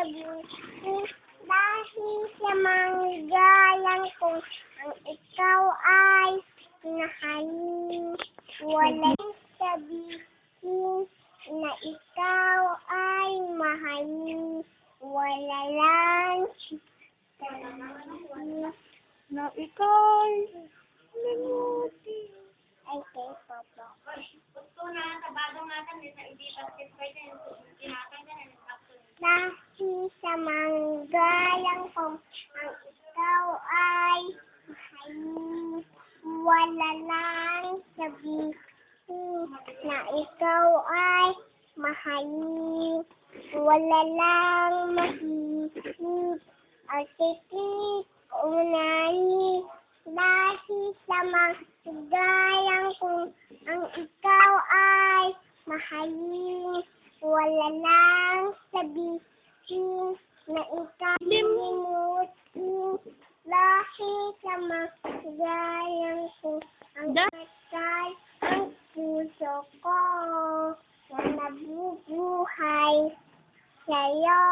sabihin dahil sa manggalang kung ang ikaw ay nahalin. Walang sabihin na ikaw ay mahalin. Wala lang sabihin Na ikaw namuti. ay kay Papa. Dahil sa manggalang kung ang ikaw ay mahalin, wala lang sabihin na ikaw ay mahalin, wala lang mahihig, ang titik unahin. Dahil sa manggalang kung ang ikaw ay mahalin, wala lang sabihin na ikaw limutin. Dahil sa manggalang kung ang ikay ang puso ko na nabubuhay sa'yo.